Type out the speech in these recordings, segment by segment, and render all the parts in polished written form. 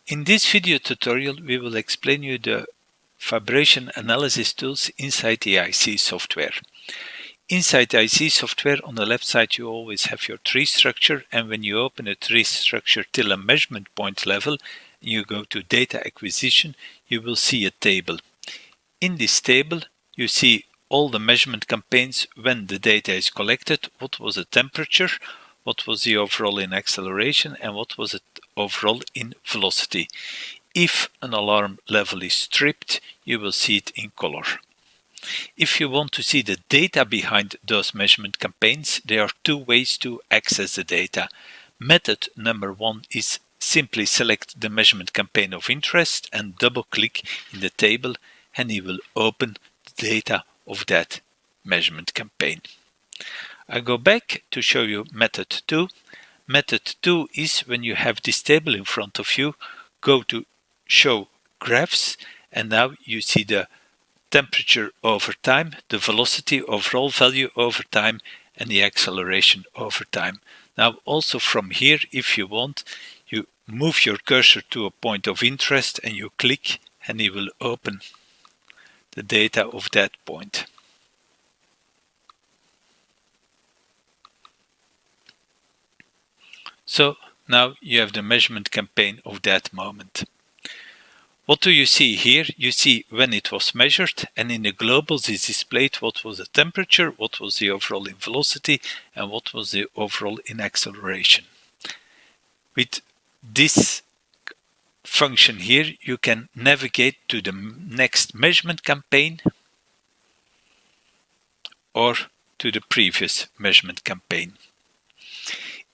In this video tutorial, we will explain you the vibration analysis tools inside the IC software. Inside the IC software, on the left side, you always have your tree structure, and when you open a tree structure till a measurement point level, you go to data acquisition, you will see a table. In this table, you see all the measurement campaigns when the data is collected, what was the temperature, what was the overall in acceleration, and what was it overall in velocity. If an alarm level is stripped, you will see it in color. If you want to see the data behind those measurement campaigns, there are two ways to access the data. Method number one is simply select the measurement campaign of interest and double click in the table, and it will open the data of that measurement campaign. I go back to show you method 2. Method 2 is when you have this table in front of you, go to show graphs, and now you see the temperature over time, the velocity overall value over time, and the acceleration over time. Now also from here, if you want, you move your cursor to a point of interest and you click, and it will open the data of that point. So now you have the measurement campaign of that moment. What do you see here? You see when it was measured, and in the globals is displayed what was the temperature, what was the overall in velocity, and what was the overall in acceleration. With this function here, you can navigate to the next measurement campaign or to the previous measurement campaign.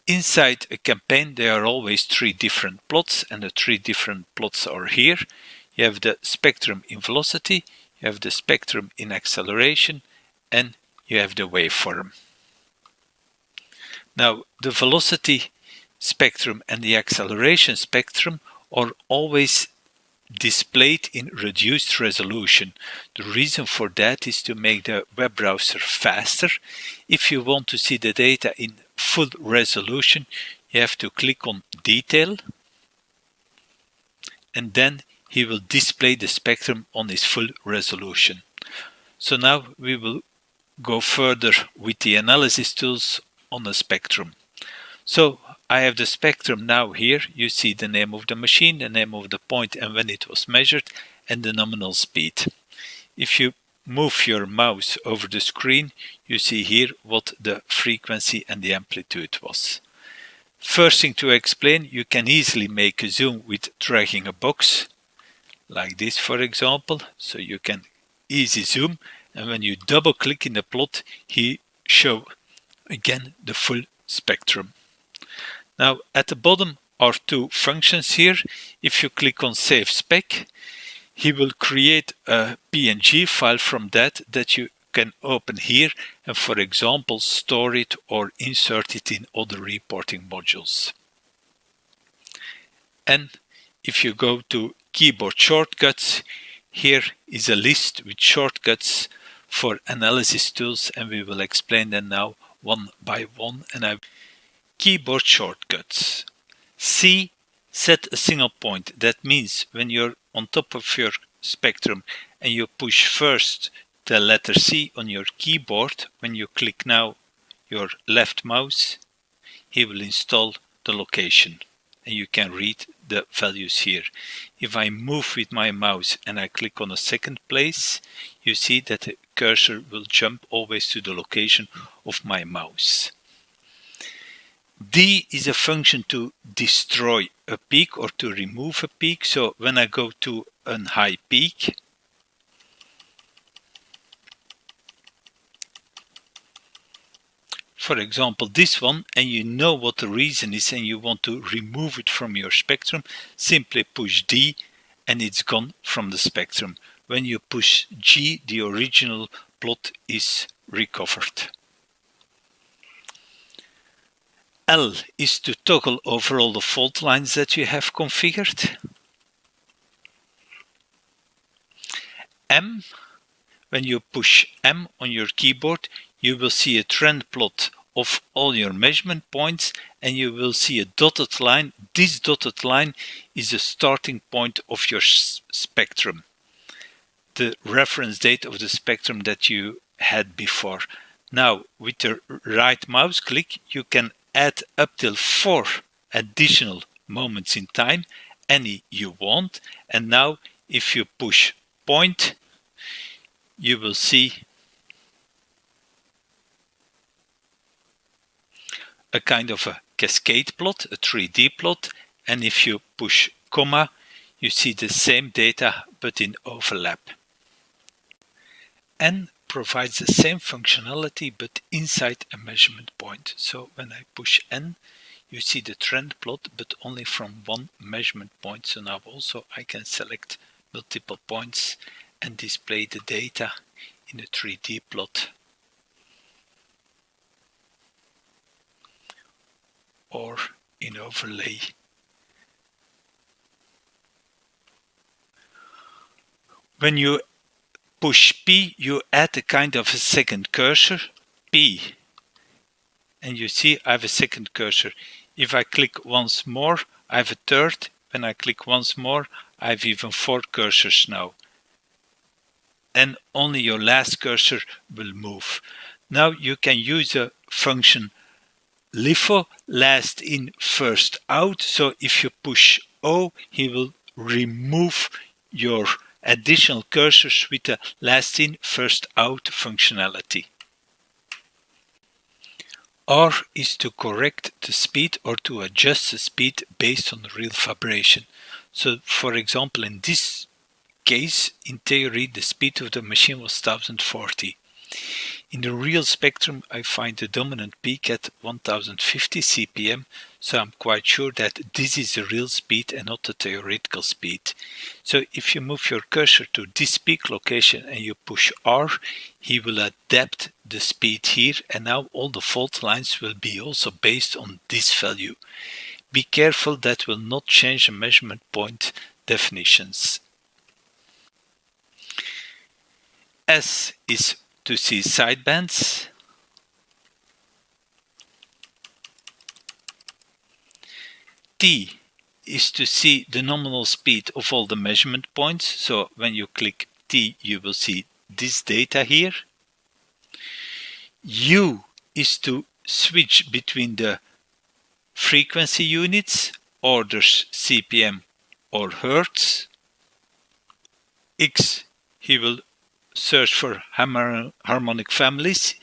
Inside a campaign, there are always three different plots, and the three different plots are here. You have the spectrum in velocity, you have the spectrum in acceleration, and you have the waveform. Now, the velocity spectrum and the acceleration spectrum are always displayed in reduced resolution. The reason for that is to make the web browser faster. If you want to see the data in full resolution, you have to click on detail, and then he will display the spectrum on his full resolution. So now we will go further with the analysis tools on the spectrum. So I have the spectrum now here. You see the name of the machine, the name of the point and when it was measured, and the nominal speed. If you move your mouse over the screen, you see here what the frequency and the amplitude was. First thing to explain, you can easily make a zoom with dragging a box, like this for example, so you can easy zoom, and when you double click in the plot, he shows again the full spectrum. Now at the bottom are two functions here. If you click on save spec, he will create a PNG file from that you can open here and, for example, store it or insert it in other reporting modules. And if you go to keyboard shortcuts, here is a list with shortcuts for analysis tools, and we will explain them now one by one. And keyboard shortcuts. C, set a single point. That means when you're on top of your spectrum and you push first the letter C on your keyboard, when you click now your left mouse, he will install the location and you can read the values here. If I move with my mouse and I click on a second place, you see that the cursor will jump always to the location of my mouse. D is a function to destroy a peak or to remove a peak. So when I go to a high peak, for example this one, and you know what the reason is and you want to remove it from your spectrum, simply push D and it's gone from the spectrum. When you push G, the original plot is recovered. L is to toggle over all the fault lines that you have configured. M, when you push M on your keyboard, you will see a trend plot of all your measurement points, and you will see a dotted line. This dotted line is the starting point of your spectrum, the reference date of the spectrum that you had before. Now, with the right mouse click, you can add up till 4 additional moments in time, any you want. And now, if you push point, you will see a kind of a cascade plot, a 3D plot. And if you push comma, you see the same data but in overlap. N provides the same functionality but inside a measurement point. So when I push N, you see the trend plot but only from one measurement point. So now also I can select multiple points and display the data in a 3D plot or in overlay. When you push P, you add a kind of a second cursor, P, and you see I have a second cursor. If I click once more, I have a third. When I click once more, I have even 4 cursors now. And only your last cursor will move. Now you can use a function LIFO, last in, first out. So if you push O, he will remove your additional cursors with the last in, first out functionality. R is to correct the speed or to adjust the speed based on real vibration. So for example, in this case, in theory, the speed of the machine was 1040. In the real spectrum, I find the dominant peak at 1050 CPM, so I'm quite sure that this is the real speed and not the theoretical speed. So if you move your cursor to this peak location and you push R, he will adapt the speed here, and now all the fault lines will be also based on this value. Be careful, that will not change the measurement point definitions. S is to see sidebands. T is to see the nominal speed of all the measurement points. So when you click T, you will see this data here. U is to switch between the frequency units, orders, CPM or Hertz. X, he will search for harmonic families.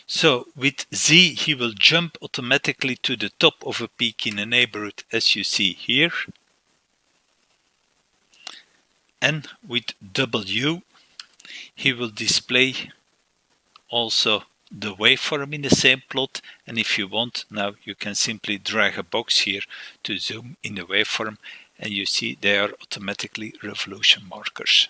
So with Z, he will jump automatically to the top of a peak in a neighborhood, as you see here. And with W, he will display also the waveform in the same plot. And if you want, now you can simply drag a box here to zoom in the waveform, and you see they are automatically revolution markers.